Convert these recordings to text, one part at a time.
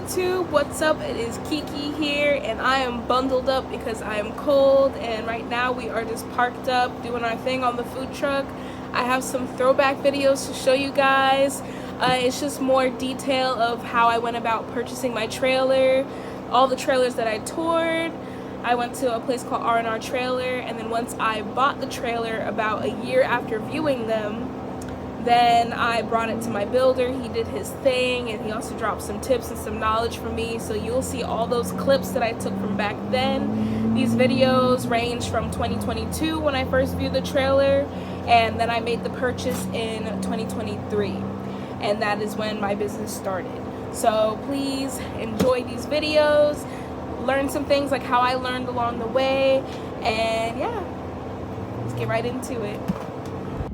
YouTube, what's up? It is Kiki here, and I am bundled up because I am cold, and right now we are just parked up doing our thing on the food truck. I have some throwback videos to show you guys. It's just more detail of how I went about purchasing my trailer, all the trailers that I toured. I went to a place called R&R Trailer, and then once I bought the trailer about a year after viewing them, then I brought it to my builder. He did his thing, and he also dropped some tips and some knowledge for me. So you'll see all those clips that I took from back then. These videos range from 2022 when I first viewed the trailer, and then I made the purchase in 2023. And that is when my business started. So please enjoy these videos, learn some things like how I learned along the way, and yeah, let's get right into it.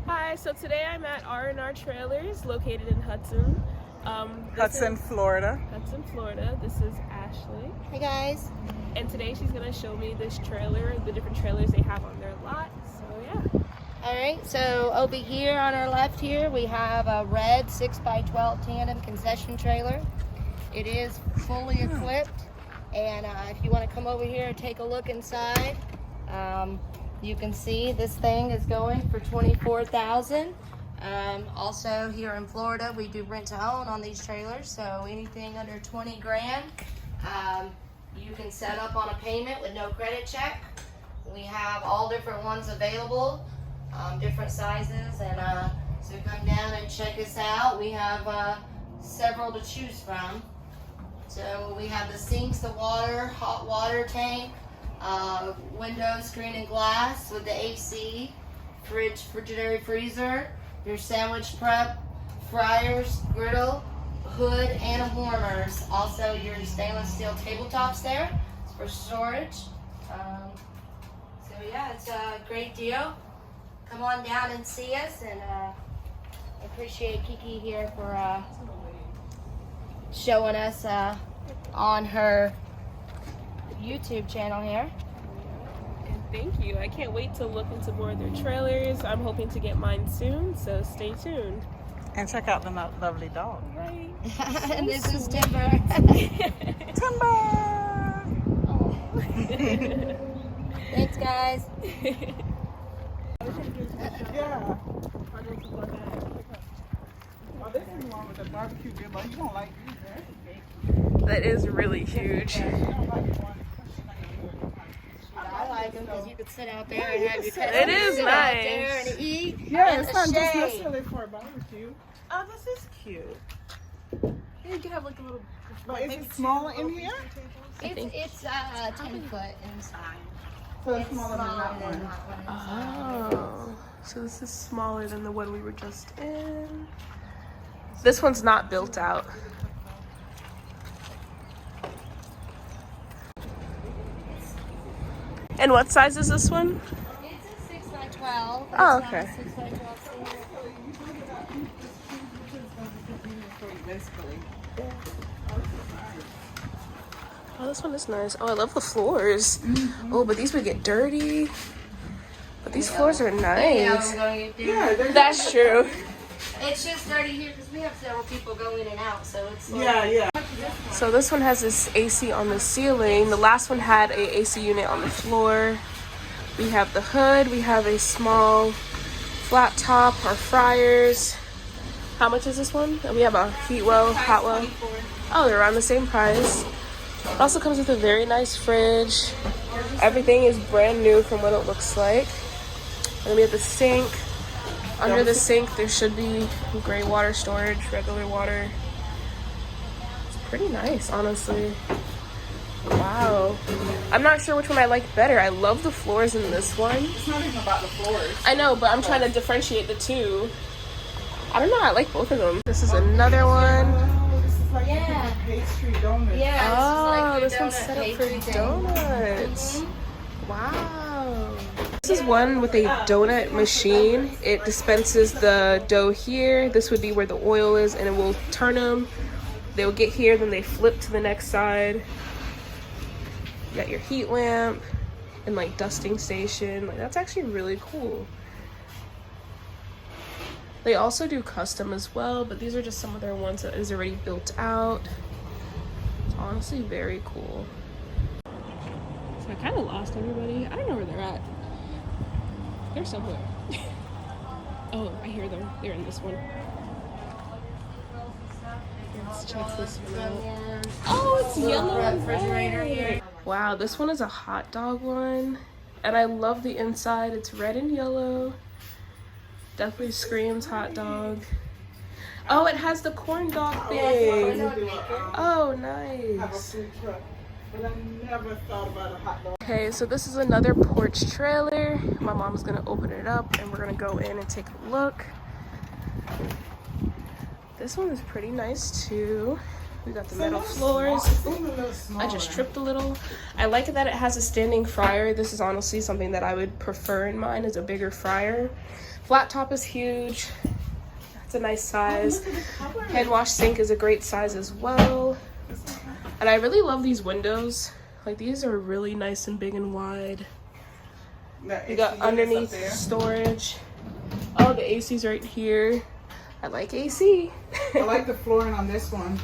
Hi, so today I'm at R&R Trailers located in Hudson. Hudson, Florida. Hudson, Florida. This is Ashley. Hey guys. And today she's going to show me this trailer, the different trailers they have on their lot. So yeah. Alright, so over here on our left here we have a red 6x12 tandem concession trailer. It is fully equipped, and if you want to come over here and take a look inside, you can see this thing is going for $24,000. Also here in Florida we do rent to own on these trailers, so anything under 20 grand you can set up on a payment with no credit check. We have all different ones available, different sizes, and so come down and check us out. We have several to choose from. So we have the sinks, the water, hot water tank, window, screen and glass with the AC, fridge, refrigerator, freezer, your sandwich prep, fryers, griddle, hood, and warmers. Also your stainless steel tabletops there. It's for storage. So yeah, it's a great deal. Come on down and see us, and appreciate Kiki here for showing us on her YouTube channel here. And thank you. I can't wait to look into more of their trailers. I'm hoping to get mine soon, so stay tuned. And check out the lovely dog. Right. And this is Timber. Timber! Thanks, guys. Yeah. Oh, this is one with the barbecue grill, but you don't like these, right? That is really huge. I like them because you could sit out there and have your pet. It is sit nice. out there and eat. Yeah, in it's the not just shade. necessarily for a barbecue. Oh, this is cute. You can have like a little. But is it smaller in here? It's 10 foot inside. So it's smaller than that one. Oh, so this is smaller than the one we were just in. This one's not built out. And what size is this one? It's a 6x12. Oh, It's not okay. a 6x12 single. Oh, this one is nice. Oh, I love the floors. Oh, but these would get dirty. But these floors are Yeah, nice. we're going to get dirty. Yeah, That's true. It's just dirty here because we have several people go in and out, so it's like, yeah. So this one has this AC on the ceiling. The last one had a AC unit on the floor. We have the hood. We have a small flat top, our fryers. How much is this one? And we have a heat well, hot well. Oh, they're around the same price. It also comes with a very nice fridge. Everything is brand new from what it looks like. And then we have the sink. Under the sink, there should be gray water storage, regular water. It's pretty nice, honestly. Wow. I'm not sure which one I like better. I love the floors in this one. It's not even about the floors. I know, but I'm trying to differentiate the two. I don't know, I like both of them. This is another one. Oh, this is like Yeah. pastry donuts. Yeah, Oh, this this is like one's your set up donut for pastry donuts. thing. Wow. This is one with a donut machine. It dispenses the dough here. This would be where the oil is, and it will turn them. They'll get here, then they flip to the next side. You got your heat lamp and like dusting station. Like, that's actually really cool. They also do custom as well, but these are just some of their ones that is already built out. honestly very cool. So I kind of lost everybody. I don't know where they're at. They're somewhere. Oh, I hear them. They're in this one. Let's check this one out. Oh, it's yellow and red. Wow, this one is a hot dog one. And I love the inside. It's red and yellow. Definitely screams hot dog. Oh, it has the corn dog thing. Oh, nice. But I never thought about a hot dog. Okay, so this is another porch trailer. My mom's gonna open it up and we're gonna go in and take a look. This one is pretty nice too. We got the metal floors. Ooh, I just tripped a little. I like that it has a standing fryer. This is honestly something that I would prefer in mine, is a bigger fryer. Flat top is huge. That's a nice size. Hand wash sink is a great size as well. And I really love these windows. Like, these are really nice and big and wide. We got underneath storage. Oh, the AC's right here. I like AC. I like the flooring on this one.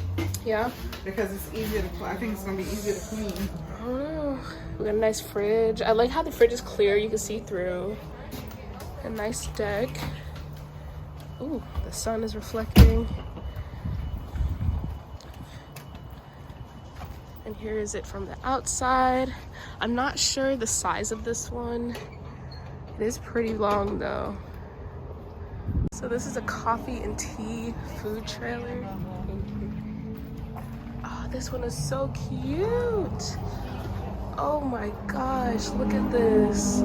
Yeah? Because it's easier to, I think it's going to be easier to clean. I don't know. We got a nice fridge. I like how the fridge is clear. You can see through. A nice deck. Ooh, the sun is reflecting. And here is it from the outside. I'm not sure the size of this one. It is pretty long though. So this is a coffee and tea food trailer. Oh, this one is so cute. Oh my gosh, look at this.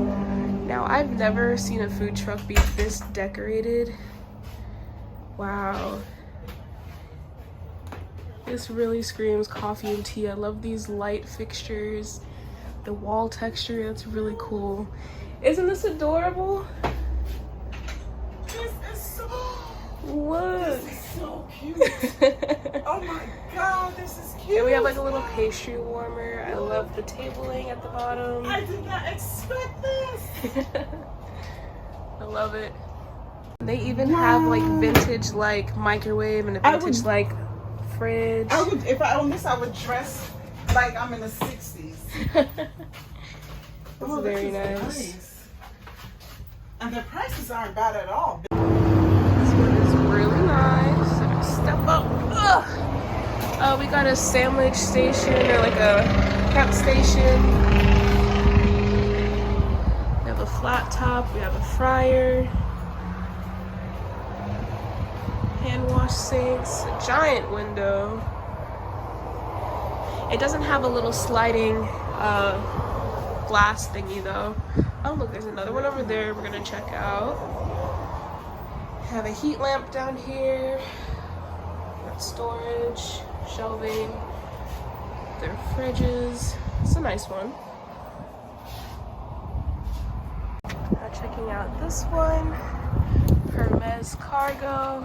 Now, I've never seen a food truck be this decorated. Wow. This really screams coffee and tea. I love these light fixtures. The wall texture, that's really cool. Isn't this adorable? This is so... Look. This is so cute. Oh my god, this is cute. And we have like a little pastry warmer. I love the tabling at the bottom. I did not expect this. I love it. They even have like vintage like microwave and a vintage like fridge. I would, if I owned this, I would dress like I'm in the 60s. It's very nice. And the prices aren't bad at all. This one is really nice. Step up. Ugh. Oh, we got a sandwich station or like a prep station. We have a flat top. We have a fryer. Hand wash sinks. A giant window. It doesn't have a little sliding glass thingy though. Oh look, there's another one over there we're gonna check out. Have a heat lamp down here. Got storage, shelving. Their fridges. It's a nice one. Now checking out this one. Hermes cargo.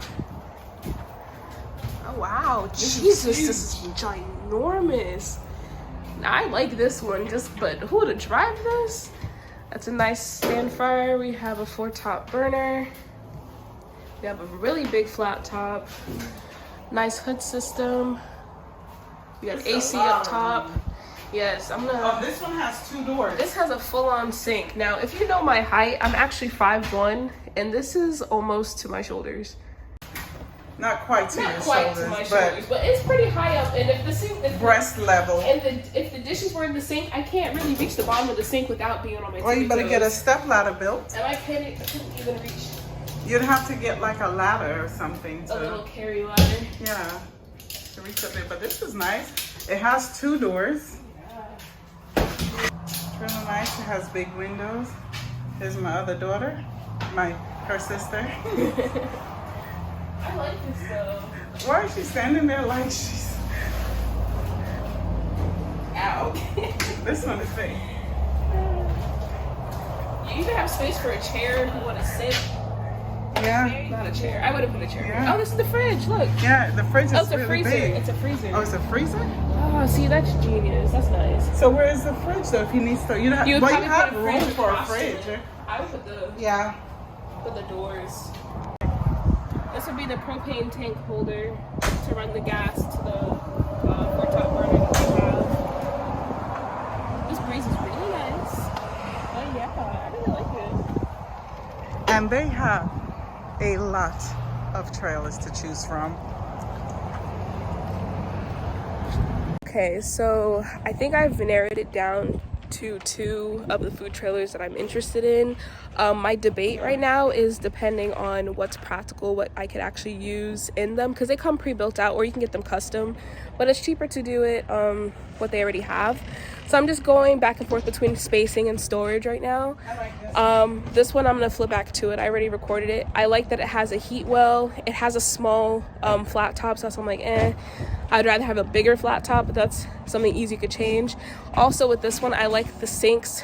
Oh wow, Jesus, this is ginormous. Now, I like this one, but who to drive this? That's a nice stand fryer. We have a 4-top burner. We have a really big flat top. Nice hood system. We got AC up top. Yes, I'm gonna. Oh, this one has 2 doors. This has a full-on sink. Now, if you know my height, I'm actually 5'1", and this is almost to my shoulders. Not quite to your Quite to my shoulders, but it's pretty high up. And if the sink, breast level. And if the dishes were in the sink, I can't really reach the bottom of the sink without being on my. Well, you better get a step ladder built. And I couldn't even reach. You'd have to get like a ladder or something. A little carry ladder. Yeah, to reach up there. But this is nice. It has 2 doors. Yeah. It's really nice. It has big windows. Here's my other daughter, her sister. I like this though. Why is she standing there like she's... Ow. This one is big. You even have space for a chair if you want to sit. Yeah. Not a chair. I would have put a chair. Yeah. Oh, this is the fridge. Look. Yeah, the fridge is it's a really freezer. big. It's a freezer. Oh, it's a freezer? Oh, see, that's genius. That's nice. So where is the fridge though? If he needs to, you would have put a room fridge for a across fridge. it. I would put the doors. This would be the propane tank holder to run the gas to the 4-top burner. they have a lot of trailers to choose from. Okay, so I think I've narrowed it down to 2 of the food trailers that I'm interested in. My debate right now is depending on what's practical, what I could actually use in them, because they come pre-built out, or you can get them custom, but it's cheaper to do it what they already have. So I'm just going back and forth between spacing and storage right now. This one I'm gonna flip back to it. I already recorded it. I like that it has a heat well. It has a small flat top, so that's why I'm like, I'd rather have a bigger flat top, but that's something easy you could change. Also with this one, I like the sinks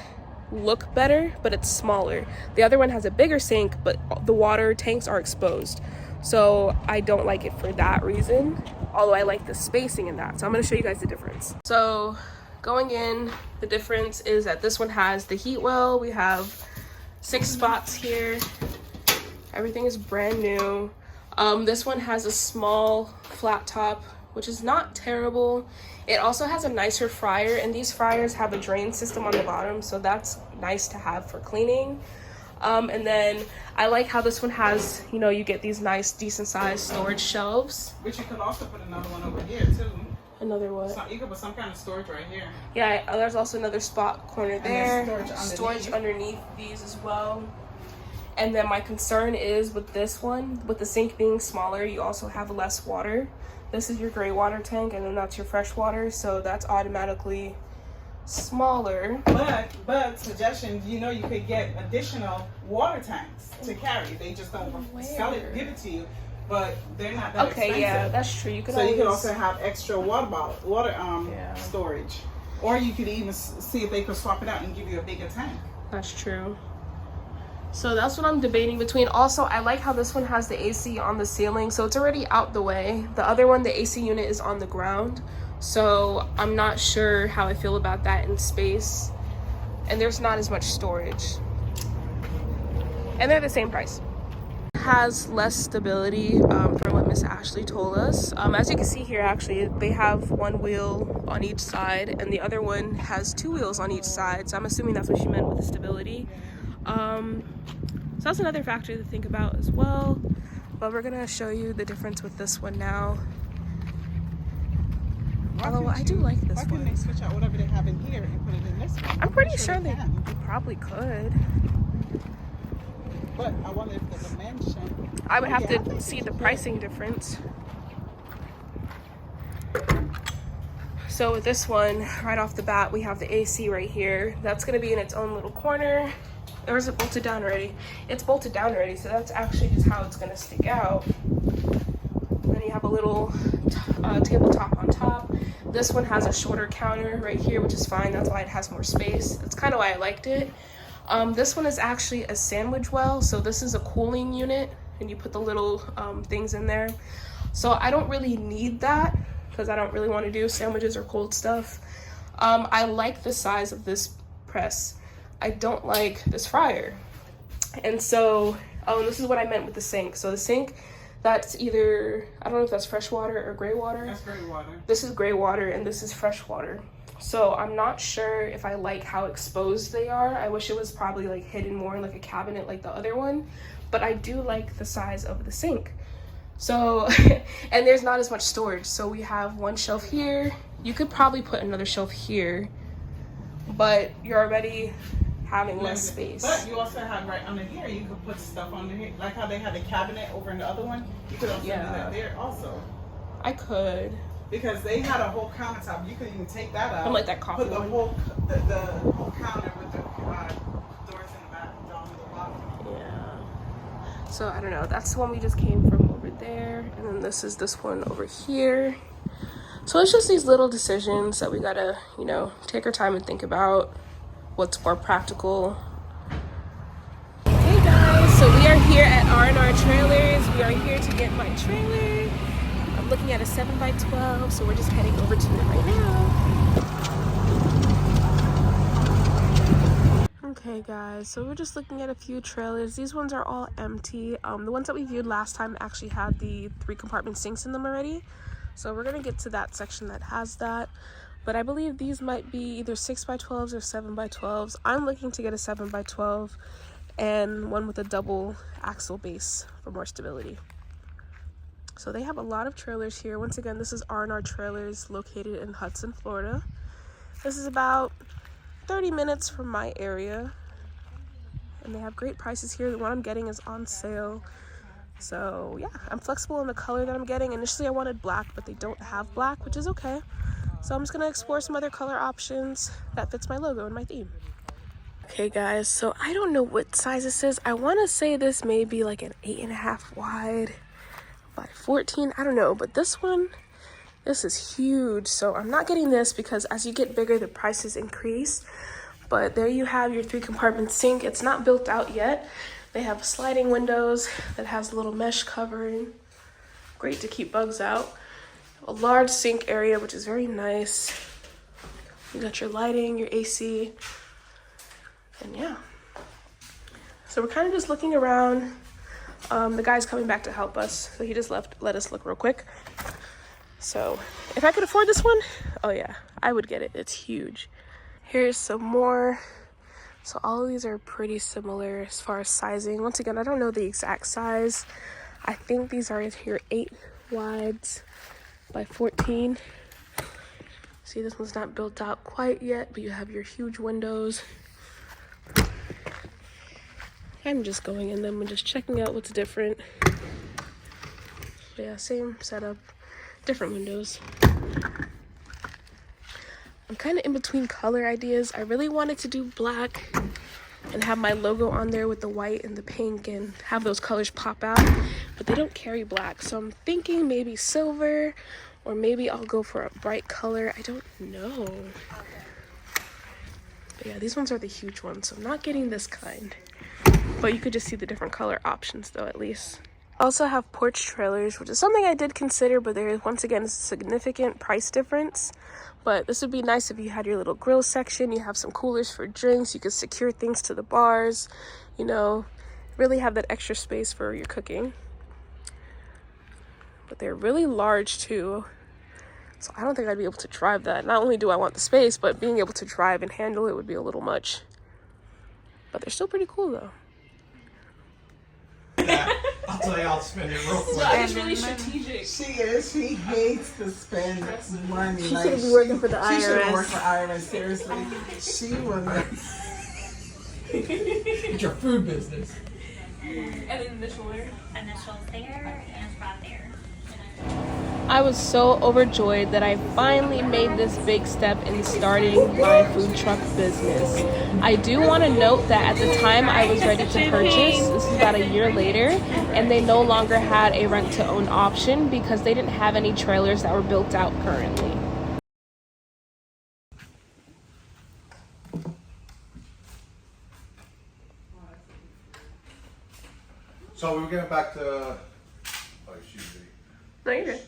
look better, but it's smaller. The other one has a bigger sink, but the water tanks are exposed. So I don't like it for that reason, although I like the spacing in that. So I'm gonna show you guys the difference. So going in, the difference is that this one has the heat well. We have 6 spots here. Everything is brand new. This one has a small flat top, which is not terrible. It also has a nicer fryer, and these fryers have a drain system on the bottom, so that's nice to have for cleaning. And then I like how this one has, you know, you get these nice decent sized storage shelves. But you could also put another one over here too. Another what? So you could put some kind of storage right here. Yeah, there's also another spot corner there. Storage underneath these as well. And then my concern is with this one, with the sink being smaller, you also have less water. This is your gray water tank, and then that's your fresh water, so that's automatically smaller. But suggestion, you know, you could get additional water tanks to carry. They just don't sell it, give it to you, but they're not that expensive. Okay, yeah, that's true. You could you could also have extra water storage, or you could even see if they could swap it out and give you a bigger tank. That's true. So that's what I'm debating between. Also, I like how this one has the AC on the ceiling, so it's already out the way. The other one, the AC unit is on the ground, so I'm not sure how I feel about that in space. And there's not as much storage. And they're the same price. Has less stability from what Miss Ashley told us. As you can see here, actually, they have 1 wheel on each side, and the other one has 2 wheels on each side, so I'm assuming that's what she meant with the stability. So that's another factor to think about as well, but we're gonna show you the difference with this one now. Although I do like this one. Why couldn't they switch out whatever they have in here and put it in this one? I'm pretty sure they probably could. But I wonder if the dimension. I would have to see the pricing difference. So with this one, right off the bat, we have the AC right here. That's gonna be in its own little corner. Or is it bolted down already? It's bolted down already, so that's actually just how it's gonna stick out. Then you have a little tabletop on top. This one has a shorter counter right here, which is fine. That's why it has more space. That's kind of why I liked it. This one is actually a sandwich well, so this is a cooling unit, and you put the little things in there. So I don't really need that, because I don't really want to do sandwiches or cold stuff. I like the size of this press. I don't like this fryer. And so, this is what I meant with the sink. So the sink, that's either, I don't know if that's fresh water or gray water. That's gray water. This is gray water, and this is fresh water. So I'm not sure if I like how exposed they are. I wish it was probably like hidden more in like a cabinet like the other one, but I do like the size of the sink. So, and there's not as much storage. So we have 1 shelf here. You could probably put another shelf here, but you're already having less space. But you also have right under here, you could put stuff under here. Like how they had a cabinet over in the other one, you could also do that there also. I could. Because they had a whole countertop. You could even take that out. I'm like that coffee put the one. the whole counter with the doors in the back down the bottom. Yeah. So I don't know. That's the one we just came from over there, and then this is this one over here. So it's just these little decisions that we gotta, you know, take our time and think about what's more practical. Hey guys, so we are here at R&R Trailers. We are here to get my trailer. I'm looking at a 7x12, so we're just heading over to it right now. Okay guys, so we're just looking at a few trailers. These ones are all empty. The ones that we viewed last time actually had the 3 compartment sinks in them already. So we're gonna get to that section that has that. But I believe these might be either 6x12s or 7x12s. I'm looking to get a 7x12. and one with a double axle base for more stability. So they have a lot of trailers here. Once again, this is R&R Trailers located in Hudson, Florida. This is about 30 minutes from my area, and they have great prices here. The one I'm getting is on sale. So yeah, I'm flexible in the color that I'm getting. Initially I wanted black, but they don't have black, which is okay. So I'm just gonna explore some other color options that fits my logo and my theme. Okay guys, so I don't know what size this is. I wanna say this may be like an 8.5 wide by 14, I don't know, but this one, this is huge. So I'm not getting this because as you get bigger, the prices increase. But there you have your 3-compartment sink. It's not built out yet. They have sliding windows that has a little mesh covering. Great to keep bugs out. A large sink area, which is very nice. You got your lighting, your AC, and yeah. So we're kind of just looking around. The guy's coming back to help us, so he just let us look real quick. So if I could afford this one, oh yeah, I would get it. It's huge. Here's some more. So all of these are pretty similar as far as sizing. Once again, I don't know the exact size. I think these are here 8 wides by 14. See, this one's not built out quite yet, but you have your huge windows. I'm just going in them and just checking out what's different. But yeah, same setup, different windows. I'm kind of in between color ideas. I really wanted to do black and have my logo on there with the white and the pink and have those colors pop out, but they don't carry black. So I'm thinking maybe silver, or maybe I'll go for a bright color. I don't know. But yeah, these ones are the huge ones, so I'm not getting this kind. But you could just see the different color options though, at least. I also have porch trailers, which is something I did consider, but there is once again a significant price difference. But this would be nice if you had your little grill section, you have some coolers for drinks, you could secure things to the bars, you know, really have that extra space for your cooking. But they're really large too, so I don't think I'd be able to drive that. Not only do I want the space, but being able to drive and handle it would be a little much. But they're still pretty cool though. I'll tell you, I'll spend it real quick. No, it's really strategic. She is. She hates to spend money. She should be working for the IRS. She should work for IRS. Seriously, she was. It's your food business. And then initials there, and it's right there. I was so overjoyed that I finally made this big step in starting my food truck business. I do want to note that at the time I was ready to purchase, this is about a year later, and they no longer had a rent-to-own option because they didn't have any trailers that were built out currently. So we're getting back to, oh, excuse me. No, you're good.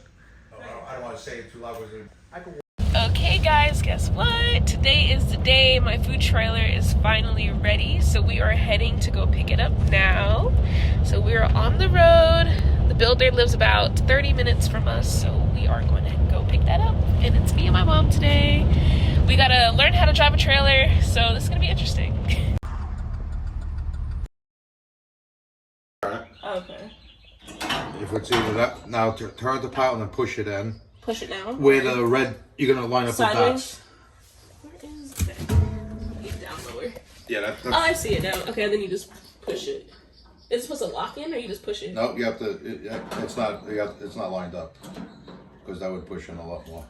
I don't want to say it too loud. Okay guys, guess what? Today is the day my food trailer is finally ready, so we are heading to go pick it up now. So we are on the road. The builder lives about 30 minutes from us, so we are going to go pick that up. And it's me and my mom today. We gotta learn how to drive a trailer, so this is gonna be interesting. Okay. If it's either that, now turn the pilot and then push it in. Push it now. Where the red, you're gonna line up the dots. Where is that? Get down lower. Yeah, that's. Oh, I see it now. Okay, then you just push it. It's supposed to lock in, or you just push it? No, you have to. It's not. It's not lined up because that would push in a lot more.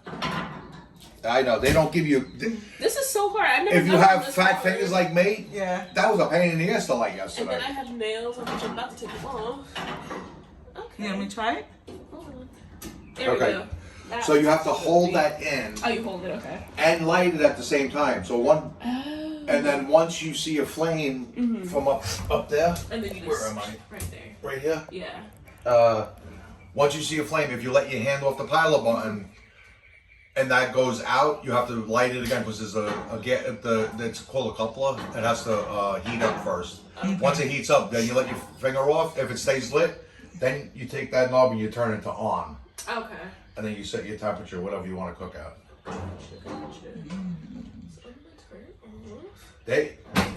I know they don't give you. This is so hard. I've never. If you have fat fingers like me, Yeah. that was a pain in the ass to light And yesterday. then I have nails, which I'm about to take them off. Okay. You want me to try it? Hold on. There Okay. we go. That So you have to was hold easy. that in Oh, you hold it, okay. and light it at the same time. So one, Oh. and then once you see a flame from up there, And then you just. where am I? Right there. Right here. Yeah. Once you see a flame, if you let your hand off the pilot button and that goes out, you have to light it again because there's it's called a coupler. It has to heat up first. Okay. Once it heats up, then you let your finger off. If it stays lit, then you take that knob and you turn it to on. Okay. And then you set your temperature, whatever you want to cook at. Gotcha. So I'm gonna turn it off.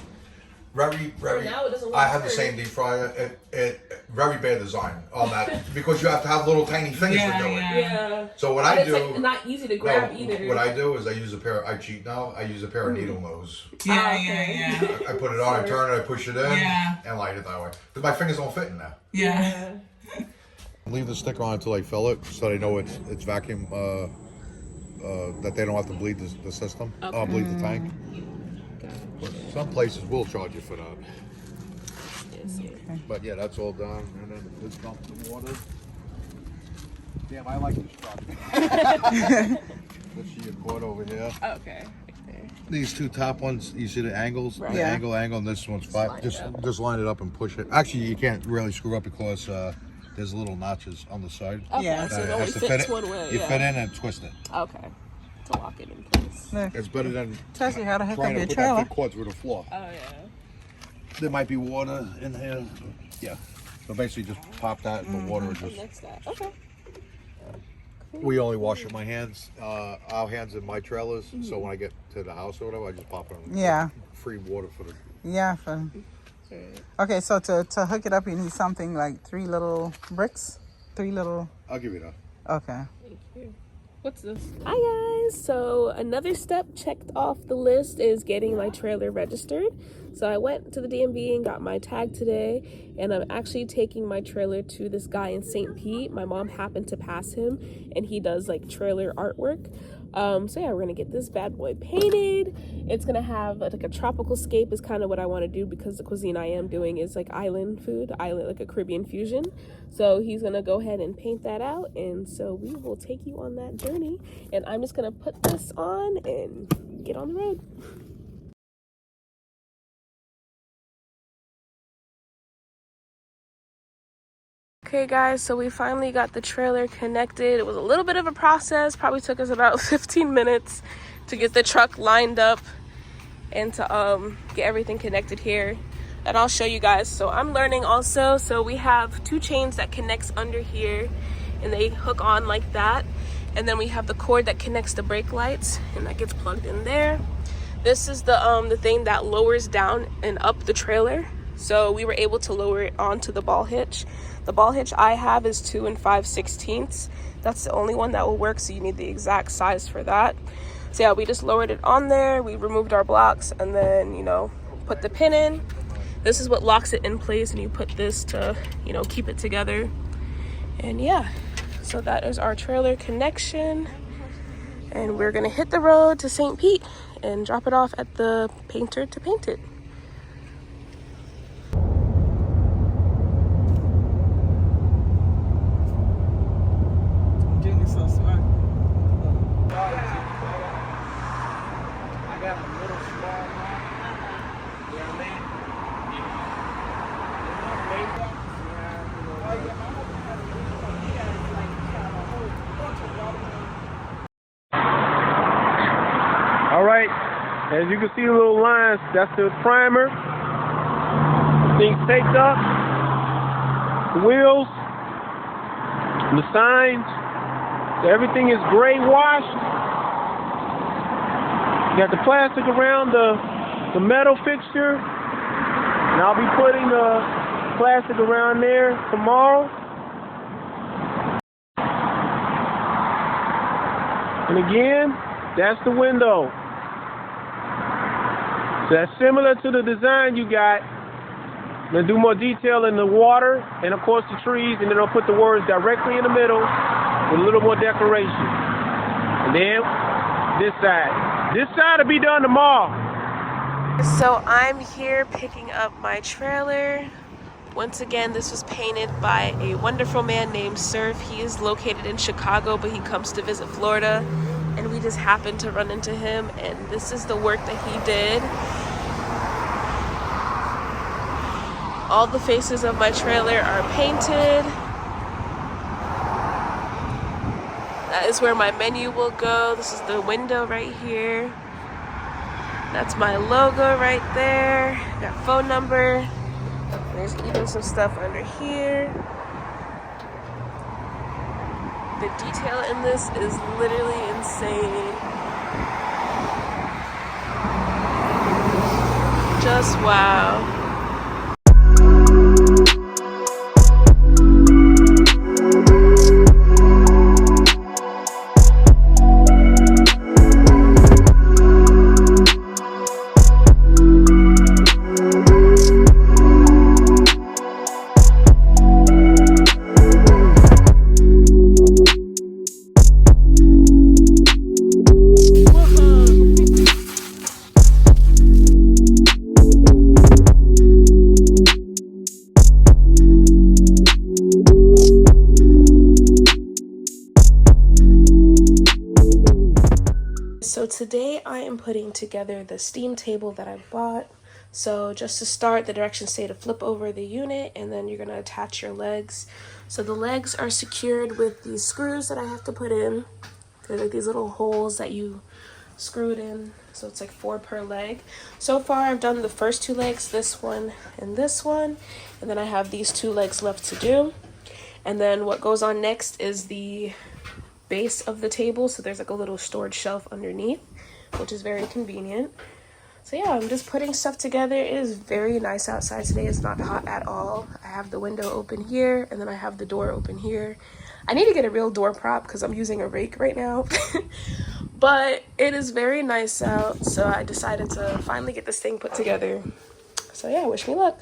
very. now it doesn't I have the work. same deep fryer. It very bad design on that because you have to have little tiny fingers to do it. Yeah. So what And I it's do, like not easy to grab either. what I do is I use a pair. I cheat now. I use a pair of needle nose. Yeah. I put it on, I turn it, I push it in, Yeah. and light it that way. Because my fingers don't fit in there. Yeah. Leave the sticker on until I fill it, so they know it's vacuum. That they don't have to bleed the system. Bleed the tank. But some places will charge you for that. But yeah, that's all done, and then this dump the water. Damn, I like this truck. Let's see your cord over here. Okay. These two top ones, you see the angles? Right. The Yeah. angle, and this one's five. Just line it up and push it. Actually, you can't really screw up because there's little notches on the side. Okay, Yeah. so it That only has to fits fit one way. You fit in and twist it. Okay. To lock it in place. Look, It's better than tells you how to hook trying up to your put that trailer. thick cord through the floor. Oh yeah. There might be water in here. Yeah. So basically just pop that in the water and just... Next that. Okay. We only wash it with my hands. Our hands in my trailers. So when I get to the house or whatever, I just pop it on. Yeah. Free water for the... Yeah. Okay, so to hook it up, you need something like 3 little bricks. 3 little. I'll give you that. Okay. Thank you. What's this? Hi guys. So another step checked off the list is getting my trailer registered. So I went to the DMV and got my tag today, and I'm actually taking my trailer to this guy in St. Pete. My mom happened to pass him, and he does like trailer artwork. So yeah, we're gonna get this bad boy painted. It's gonna have like a tropical scape is kind of what I want to do, because the cuisine I am doing is like island food, like a Caribbean fusion. So he's gonna go ahead and paint that out, and so we will take you on that journey. And I'm just gonna put this on and get on the road. Okay guys, so we finally got the trailer connected. It was a little bit of a process, probably took us about 15 minutes to get the truck lined up and to get everything connected here. And I'll show you guys. So I'm learning also. So we have 2 chains that connects under here, and they hook on like that. And then we have the cord that connects the brake lights, and that gets plugged in there. This is the thing that lowers down and up the trailer. So we were able to lower it onto the ball hitch. The ball hitch I have is 2 5/16. That's the only one that will work, so you need the exact size for that. So yeah, we just lowered it on there. We removed our blocks and then, you know, put the pin in. This is what locks it in place, and you put this to, you know, keep it together. And yeah, so that is our trailer connection. And we're gonna hit the road to St. Pete and drop it off at the painter to paint it. Junior's so smart. I got a little small one. You know what I mean? All right, as you can see the little lines, that's the primer. Things taped up, the wheels, the signs. So everything is gray washed. You got the plastic around the metal fixture, and I'll be putting the plastic around there tomorrow. And again, that's the window. So that's similar to the design you got. I'm gonna do more detail in the water and of course the trees, and then I'll put the words directly in the middle with a little more decoration. And then this side. This side will be done tomorrow. So I'm here picking up my trailer. Once again, this was painted by a wonderful man named Surf. He is located in Chicago, but he comes to visit Florida, and we just happened to run into him, and this is the work that he did. All the faces of my trailer are painted. That is where my menu will go. This is the window right here. That's my logo right there. Got phone number. There's even some stuff under here. The detail in this is literally insane. Just wow. today I am putting together the steam table that I bought. So just to start, the directions say to flip over the unit and then you're going to attach your legs. So the legs are secured with these screws that I have to put in. They're like these little holes that you screwed in, so it's like 4 per leg. So far I've done the first 2 legs, this one, and then I have these 2 legs left to do. And then what goes on next is the base of the table, so there's like a little storage shelf underneath, which is very convenient. So yeah, I'm just putting stuff together. It is very nice outside today. It's not hot at all. I have the window open here, and then I have the door open here. I need to get a real door prop because I'm using a rake right now. But it is very nice out, so I decided to finally get this thing put together. So yeah, wish me luck.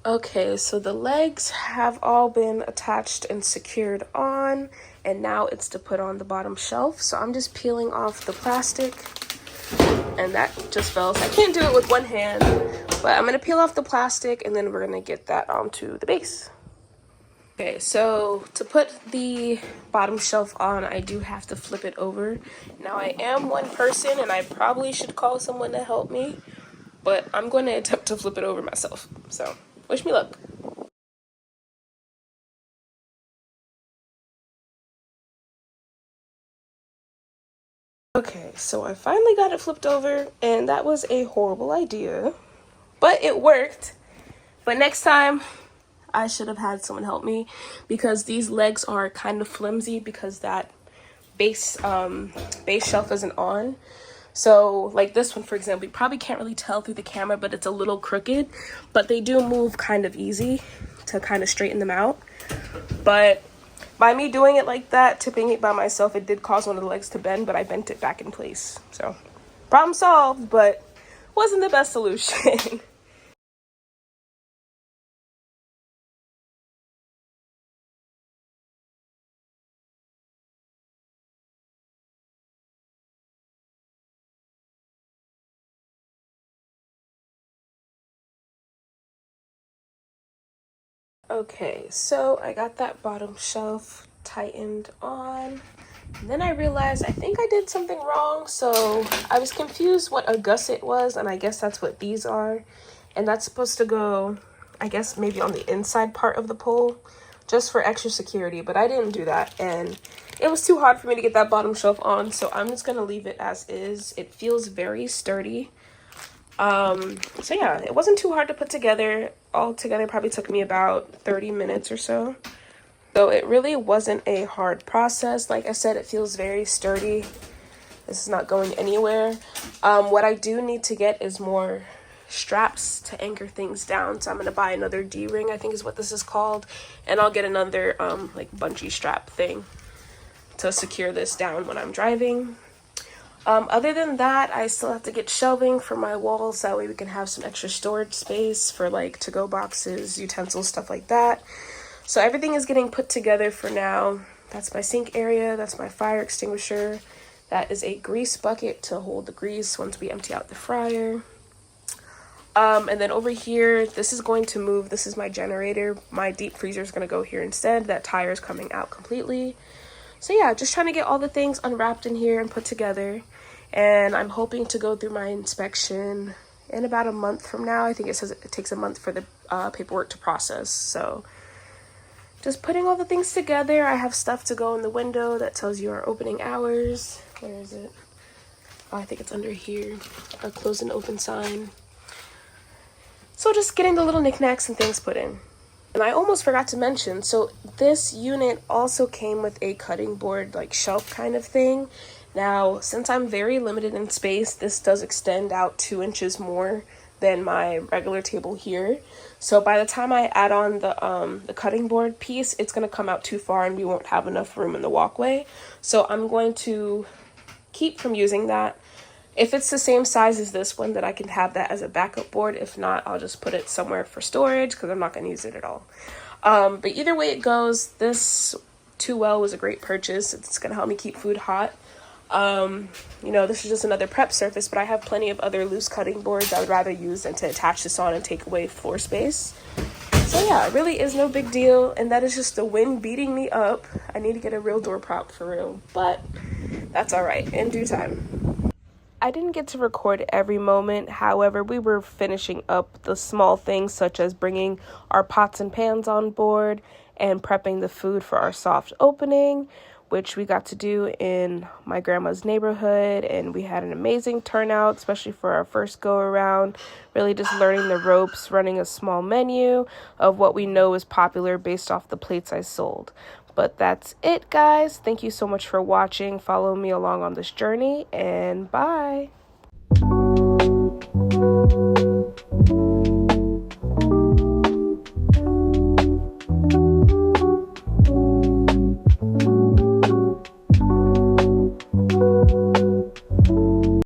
Okay, so the legs have all been attached and secured on, and now it's to put on the bottom shelf. So I'm just peeling off the plastic, and that just fell. So I can't do it with one hand, but I'm gonna peel off the plastic and then we're gonna get that onto the base. Okay, so to put the bottom shelf on, I do have to flip it over. Now I am one person and I probably should call someone to help me, but I'm going to attempt to flip it over myself. So wish me luck. Okay, so I finally got it flipped over, and that was a horrible idea, but it worked. But next time, I should have had someone help me because these legs are kind of flimsy because that base shelf isn't on. So like this one, for example, you probably can't really tell through the camera, but it's a little crooked, but they do move kind of easy to kind of straighten them out. But by me doing it like that, tipping it by myself, it did cause one of the legs to bend, but I bent it back in place. So problem solved, but wasn't the best solution. Okay, so I got that bottom shelf tightened on. And then I realized I think I did something wrong, so I was confused what a gusset was, and I guess that's what these are. And that's supposed to go, I guess, maybe on the inside part of the pole, just for extra security, but I didn't do that, and it was too hard for me to get that bottom shelf on, so I'm just gonna leave it as is. It feels very sturdy. So yeah, it wasn't too hard to put together. All together probably took me about 30 minutes or so. So it really wasn't a hard process. Like I said, it feels very sturdy. This is not going anywhere. What I do need to get is more straps to anchor things down. So I'm gonna buy another D-ring, I think is what this is called. And I'll get another like bungee strap thing to secure this down when I'm driving. Other than that, I still have to get shelving for my walls. That way we can have some extra storage space for like to-go boxes, utensils, stuff like that. So everything is getting put together for now. That's my sink area. That's my fire extinguisher. That is a grease bucket to hold the grease once we empty out the fryer. And then over here, this is going to move. This is my generator. My deep freezer is going to go here instead. That tire is coming out completely. So yeah, just trying to get all the things unwrapped in here and put together. And I'm hoping to go through my inspection in about a month from now. I think it says it takes a month for the paperwork to process. So just putting all the things together. I have stuff to go in the window that tells you our opening hours. Where is it? Oh, I think it's under here. Our close and open sign. So just getting the little knickknacks and things put in. And I almost forgot to mention, so this unit also came with a cutting board, like shelf kind of thing. Now, since I'm very limited in space, this does extend out 2 inches more than my regular table here. So by the time I add on the cutting board piece, it's going to come out too far and we won't have enough room in the walkway. So I'm going to keep from using that. If it's the same size as this one, then I can have that as a backup board. If not, I'll just put it somewhere for storage because I'm not going to use it at all. But either way it goes, this 2Well was a great purchase. It's gonna help me keep food hot. You know, this is just another prep surface, but I have plenty of other loose cutting boards I would rather use than to attach this on and take away floor space. So yeah, it really is no big deal, and that is just the wind beating me up. I need to get a real door prop for real, but that's all right, in due time. I didn't get to record every moment. However, we were finishing up the small things such as bringing our pots and pans on board and prepping the food for our soft opening, which we got to do in my grandma's neighborhood, and we had an amazing turnout, especially for our first go around. Really just learning the ropes, running a small menu of what we know is popular based off the plates I sold. But that's it, guys. Thank you so much for watching. Follow me along on this journey, and bye.